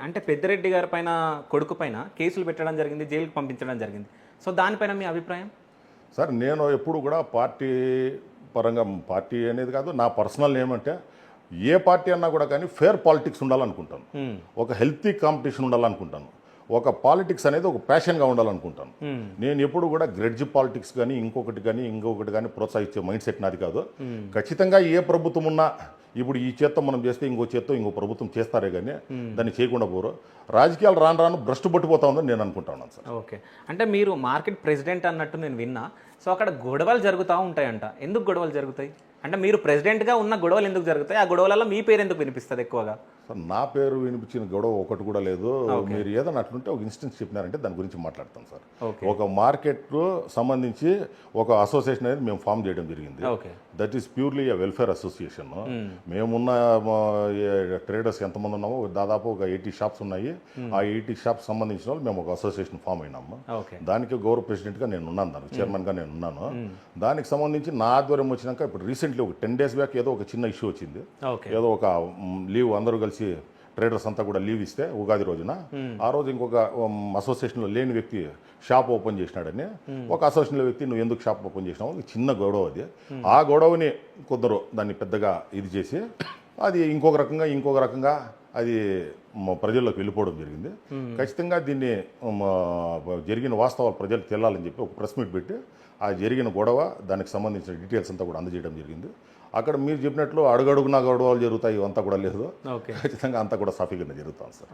అంటే పెద్దిరెడ్డి గారి పైన కొడుకు పైన కేసులు పెట్టడం జరిగింది, జైలుకి పంపించడం జరిగింది. సో దానిపైన మీ అభిప్రాయం? సార్ నేను ఎప్పుడు కూడా పార్టీ పరంగా పార్టీ అనేది కాదు, నా పర్సనల్ ఏమంటే ఏ పార్టీ అన్నా కూడా కానీ ఫేర్ పాలిటిక్స్ ఉండాలనుకుంటాను. ఒక హెల్తీ కాంపిటీషన్ ఉండాలనుకుంటాను. ఒక పాలిటిక్స్ అనేది ఒక ప్యాషన్గా ఉండాలనుకుంటాను. నేను ఎప్పుడు కూడా గ్రెడ్జ్ పాలిటిక్స్ కానీ ఇంకొకటి కానీ ప్రోత్సహించే మైండ్ సెట్ నాది కాదు. ఖచ్చితంగా ఏ ప్రభుత్వం ఉన్నా ఇప్పుడు ఈ చేత్తో మనం చేస్తే ఇంకో చేత్తో ఇంకో ప్రభుత్వం చేస్తారే కానీ దాన్ని చేయకుండా పోరు. రాజకీయాలు రాను భ్రష్టు పట్టిపోతా ఉందని నేను అనుకుంటున్నాను సార్. ఓకే, అంటే మీరు మార్కెట్ ప్రెసిడెంట్ అన్నట్టు నేను విన్నా. సో అక్కడ గొడవలు జరుగుతూ ఉంటాయంట. ఎందుకు గొడవలు జరుగుతాయి? అంటే మీరు ప్రెసిడెంట్గా ఉన్న గొడవలు ఎందుకు జరుగుతాయి? ఆ గొడవలలో మీ పేరు ఎందుకు వినిపిస్తుంది ఎక్కువగా? సార్ నా పేరు వినిపించిన గొడవ ఒకటి కూడా లేదు. మీరు ఏదైనా అట్లుంటే ఒక ఇన్స్టెన్స్ చెప్పినారంటే దాని గురించి మాట్లాడతాం సార్. ఒక మార్కెట్ సంబంధించి ఒక అసోసియేషన్ అనేది మేము ఫామ్ చేయడం జరిగింది. That is purely a welfare association. మేమున్న ట్రేడర్స్ ఎంతమంది ఉన్నామో దాదాపు ఒక 80 షాప్స్ ఉన్నాయి. ఆ 80 షాప్స్ సంబంధించిన వాళ్ళు మేము ఒక అసోసియేషన్ ఫామ్ అయినాము. దానికి గౌరవ ప్రెసిడెంట్గా నేను ఉన్నాను, దానికి చైర్మన్గా నేను ఉన్నాను. దానికి సంబంధించి నా ఆధ్వర్యం వచ్చినాక ఇప్పుడు రీసెంట్లీ ఒక 10 days బ్యాక్ ఏదో ఒక చిన్న ఇష్యూ వచ్చింది. ఏదో ఒక లీవ్ అందరూ కలిసి ట్రేడర్స్ అంతా కూడా లీవ్ ఇస్తే ఉగాది రోజున ఆ రోజు ఇంకొక అసోసియేషన్లో లేని వ్యక్తి షాప్ ఓపెన్ చేసినాడని ఒక అసోసియేషన్లో వ్యక్తి నువ్వు ఎందుకు షాప్ ఓపెన్ చేసినావు చిన్న గొడవ అది. ఆ గొడవని కొందరు దాన్ని పెద్దగా ఇది చేసి అది ఇంకొక రకంగా అది ప్రజల్లోకి వెళ్ళిపోవడం జరిగింది. ఖచ్చితంగా దీన్ని జరిగిన వాస్తవాలు ప్రజలకు తెలాలని చెప్పి ఒక ప్రెస్ మీట్ పెట్టి ఆ జరిగిన గొడవ దానికి సంబంధించిన డీటెయిల్స్ అంతా కూడా అందజేయడం జరిగింది. అక్కడ మీరు చెప్పినట్లు అడుగడుగునా గొడవలు జరుగుతాయి, అంతా కూడా లేదు. ఖచ్చితంగా అంతా కూడా సాఫీగానే జరుగుతాం సార్.